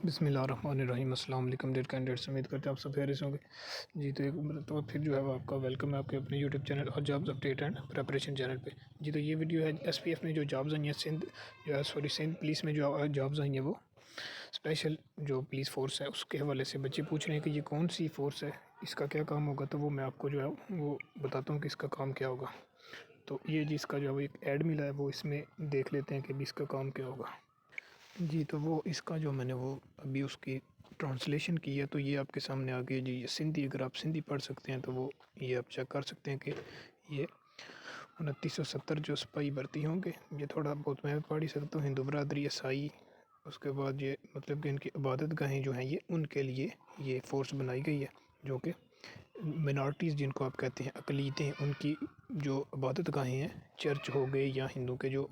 بسم اللہ الرحمن الرحیم۔ السلام علیکم ڈیئر کینڈیڈیٹس، امید کرتے ہیں آپ سب خیریت سے ہوں گے جی۔ تو ایک مرتبہ پھر جو ہے وہ آپ کا ویلکم ہے آپ کے اپنے یوٹیوب چینل اور jobs update and preparation channel پہ جی۔ تو یہ ویڈیو ہے ایس پی ایف میں جو جابز آئی ہیں سندھ پولیس میں جو جابز آئی ہیں وہ اسپیشل جو پولیس فورس ہے اس کے حوالے سے بچے پوچھ رہے ہیں کہ یہ کون سی فورس ہے، اس کا کیا کام ہوگا، تو وہ میں آپ کو جو ہے وہ بتاتا ہوں کہ اس کا کام کیا ہوگا۔ تو یہ جس کا جو ہے وہ ایک ایڈ ملا ہے وہ اس میں دیکھ لیتے ہیں کہ بھی اس کا کام کیا ہوگا جی۔ تو وہ اس کا جو میں نے وہ ابھی اس کی ٹرانسلیشن کی ہے تو یہ آپ کے سامنے آ گئی جی۔ یہ سندھی، اگر آپ سندھی پڑھ سکتے ہیں تو وہ یہ آپ چیک کر سکتے ہیں کہ یہ 2970 جو سپاہی بھرتی ہوں گے۔ یہ تھوڑا بہت میں پڑھ ہی سکتا ہوں، ہندو برادری عیسائی، اس کے بعد یہ مطلب کہ ان کی عبادت گاہیں جو ہیں یہ ان کے لیے یہ فورس بنائی گئی ہے، جو کہ منارٹیز جن کو آپ کہتے ہیں، اقلیتیں، ان کی جو عبادت گاہیں ہیں، چرچ ہو گئے یا ہندو کے جو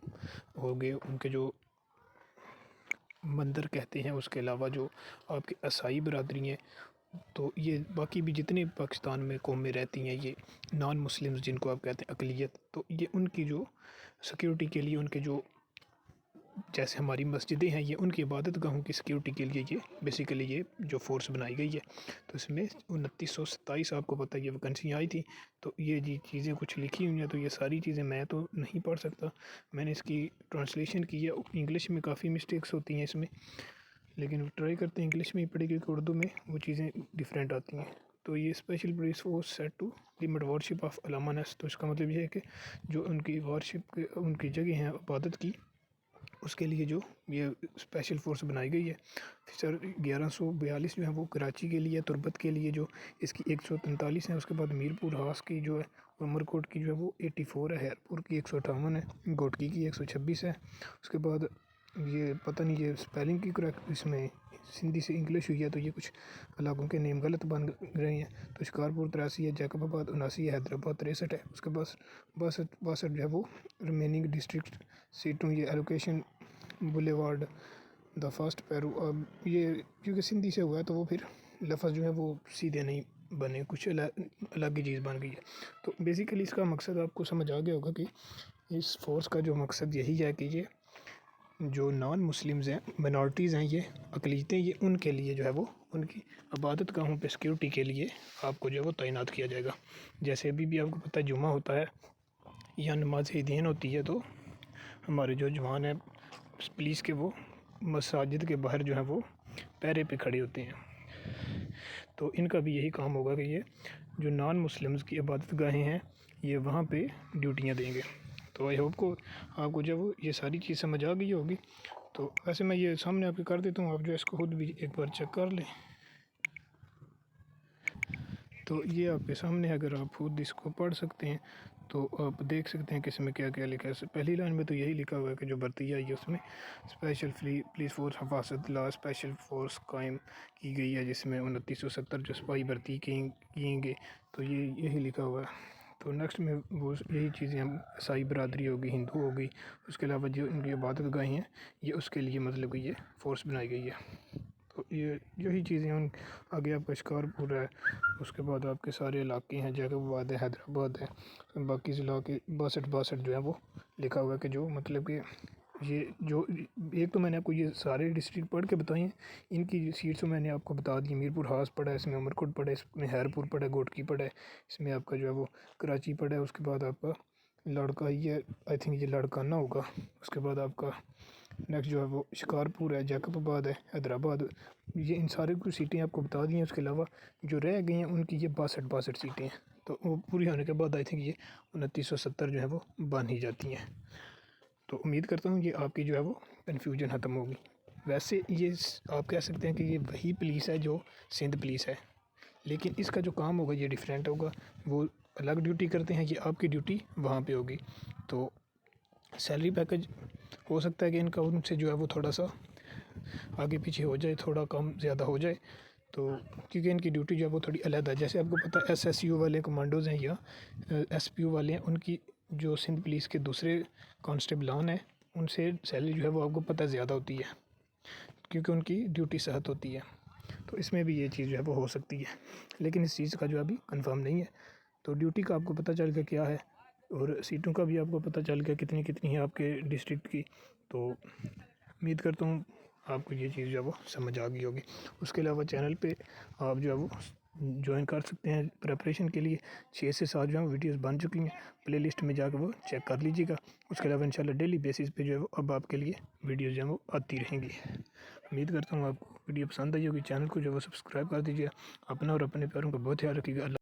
ہو گئے ان کے جو مندر کہتے ہیں، اس کے علاوہ جو آپ کی عیسائی برادری ہیں، تو یہ باقی بھی جتنے پاکستان میں قومیں رہتی ہیں، یہ نان مسلمز جن کو آپ کہتے ہیں اقلیت، تو یہ ان کی جو سیکیورٹی کے لیے، ان کے جو جیسے ہماری مسجدیں ہیں، یہ ان کی عبادت گاہوں کی سیکیورٹی کے لیے یہ بیسیکلی یہ جو فورس بنائی گئی ہے۔ تو اس میں 2927 آپ کو پتہ ہے یہ ویکنسی آئی تھی، تو یہ جی چیزیں کچھ لکھی ہوئی ہیں، تو یہ ساری چیزیں میں تو نہیں پڑھ سکتا، میں نے اس کی ٹرانسلیشن کی ہے۔ انگلش میں کافی مسٹیکس ہوتی ہیں اس میں، لیکن ٹرائی کرتے ہیں انگلش میں ہی پڑھے کیونکہ اردو میں وہ چیزیں ڈیفرینٹ آتی ہیں۔ تو یہ special police force set to limit worship of Allama Nasr, تو اس کا مطلب یہ ہے کہ جو ان کی وارشپ کے ان کی جگہ ہیں عبادت کی، اس کے لیے جو یہ اسپیشل فورس بنائی گئی ہے۔ سر 1142 جو ہے وہ کراچی کے لیے، تربت کے لیے جو اس کی 143 ہے، اس کے بعد میرپور ہاس کی جو ہے، عمر کوٹ کی جو ہے وہ 84 ہے، ہیرپور کی 158 ہے، گوٹکی کی 126 ہے۔ اس کے بعد یہ پتہ نہیں یہ اسپیلنگ کی کریکٹ اس میں سندھی سے انگلش ہوئی ہے، تو یہ کچھ علاقوں کے نیم غلط بن رہے ہیں۔ تو شکارپور 83 ہے، جیکب آباد 79 ہے، حیدرآباد 63 ہے، اس کے بعد 62 جو ہے وہ ریمیننگ ڈسٹرکٹ سیٹوں، یہ ایلوکیشن بولیوارڈ دا فاسٹ پیرو، اب یہ کیونکہ سندھی سے ہوا ہے تو وہ پھر لفظ جو ہے وہ سیدھے نہیں بنے، کچھ الگ ہی چیز بن گئی ہے۔ تو بیسیکلی اس کا مقصد آپ کو سمجھ آ گیا ہوگا کہ اس فورس کا جو مقصد یہی ہے کہ یہ جو نان مسلمز ہیں، منارٹیز ہیں، یہ اقلیتیں، یہ ان کے لیے جو ہے وہ ان کی عبادت گاہوں پہ سیکیورٹی کے لیے آپ کو جو ہے وہ تعینات کیا جائے گا۔ جیسے ابھی بھی آپ کو پتہ ہے جمعہ ہوتا ہے یا نماز دین ہوتی ہے، تو ہمارے جو جوان ہیں پولیس کے، وہ مساجد کے باہر جو ہے وہ پہرے پہ کھڑے ہوتے ہیں۔ تو ان کا بھی یہی کام ہوگا کہ یہ جو نان مسلمز کی عبادت گاہیں ہیں یہ وہاں پہ ڈیوٹیاں دیں گے۔ تو آئی ہوپ کو آپ کو جب یہ ساری چیز سمجھ آ گئی ہوگی، تو ویسے میں یہ سامنے آپ کے کر دیتا ہوں، آپ جو اس کو خود بھی ایک بار چیک کر لیں۔ تو یہ آپ کے سامنے اگر آپ خود اس کو پڑھ سکتے ہیں تو آپ دیکھ سکتے ہیں کہ اس میں کیا کیا لکھا ہے۔ پہلی لائن میں تو یہی لکھا ہوا ہے کہ جو بھرتی آئی ہے اس میں اسپیشل پولیس فورس حفاظت لا اسپیشل فورس قائم کی گئی ہے، جس میں 2970 جو سپاہی بھرتی کیں گے، تو یہ یہی لکھا ہوا ہے۔ تو نیکسٹ میں وہ یہی چیزیں عیسائی برادری ہوگی، ہندو ہوگی، اس کے علاوہ جو ان کی عبادت گاہیں ہیں یہ اس کے لیے مطلب کہ یہ فورس بنائی گئی ہے۔ تو یہ یہی چیزیں ان آگے آپ کا شکارپور ہے، اس کے بعد آپ کے سارے علاقے ہیں، جیکب آباد ہے، حیدرآباد ہے، باقی ضلع کے 62 جو ہے وہ لکھا ہوا ہے کہ جو مطلب کہ یہ جو ایک تو میں نے آپ کو یہ سارے ڈسٹرکٹ پڑھ کے بتائے ہیں، ان کی سیٹس میں نے آپ کو بتا دی۔ میرپور ہاس پڑا ہے، اس میں عمرکوٹ پڑا ہے، اس میں ہیرپور پڑا ہے، گوٹکی پڑا ہے، اس میں آپ کا جو ہے وہ کراچی پڑا ہے، اس کے بعد آپ کا لڑکا یہ آئی تھنک یہ لڑکانہ ہوگا، اس کے بعد آپ کا نیکسٹ جو ہے وہ شکارپور ہے، جیکب آباد ہے، حیدرآباد، یہ ان سارے کچھ سیٹیں آپ کو بتا دی ہیں۔ اس کے علاوہ جو رہ گئی ہیں ان کی یہ 62 سیٹیں ہیں، تو وہ پوری ہونے کے بعد آئی تھنک یہ 2970 جو ہے وہ بن ہی جاتی ہیں۔ تو امید کرتا ہوں یہ آپ کی جو ہے وہ کنفیوژن ختم ہوگی۔ ویسے یہ آپ کہہ سکتے ہیں کہ یہ وہی پولیس ہے جو سندھ پولیس ہے، لیکن اس کا جو کام ہوگا یہ ڈیفرینٹ ہوگا، وہ الگ ڈیوٹی کرتے ہیں، یہ آپ کی ڈیوٹی وہاں پہ ہوگی۔ تو سیلری پیکج ہو سکتا ہے کہ ان کا ان سے جو ہے وہ تھوڑا سا آگے پیچھے ہو جائے، تھوڑا کم زیادہ ہو جائے، تو کیونکہ ان کی ڈیوٹی جو ہے وہ تھوڑی علیحدہ ہے۔ جیسے آپ کو پتہ ہے ایس یو والے کمانڈوز ہیں یا ایس پی او والے ہیں، ان کی جو سندھ پولیس کے دوسرے کانسٹیبلان ہیں ان سے سیلری جو ہے وہ آپ کو پتہ زیادہ ہوتی ہے، کیونکہ ان کی ڈیوٹی صحت ہوتی ہے۔ تو اس میں بھی یہ چیز جو ہے وہ ہو سکتی ہے، لیکن اس چیز کا جو ابھی کنفرم نہیں ہے۔ تو ڈیوٹی کا آپ کو پتہ چل گیا کیا ہے، اور سیٹوں کا بھی آپ کو پتہ چل گیا کتنی کتنی ہیں آپ کے ڈسٹرکٹ کی۔ تو امید کرتا ہوں آپ کو یہ چیز جو ہے وہ سمجھ آ گئی ہوگی۔ اس کے علاوہ چینل پہ آپ جو ہے وہ جوائن کر سکتے ہیں پریپریشن کے لیے۔ 6 سے 7 جو ہے ویڈیوز بن چکی ہیں، پلے لسٹ میں جا کے وہ چیک کر لیجیے گا۔ اس کے علاوہ انشاءاللہ ڈیلی بیسس پہ جو ہے وہ اب آپ کے لیے ویڈیوز جو ہیں وہ آتی رہیں گی۔ امید کرتا ہوں آپ کو ویڈیو پسند آئی ہوگی۔ چینل کو جو ہے وہ سبسکرائب کر دیجیے۔ اپنا اور اپنے پیاروں کا بہت خیال رکھیے گا۔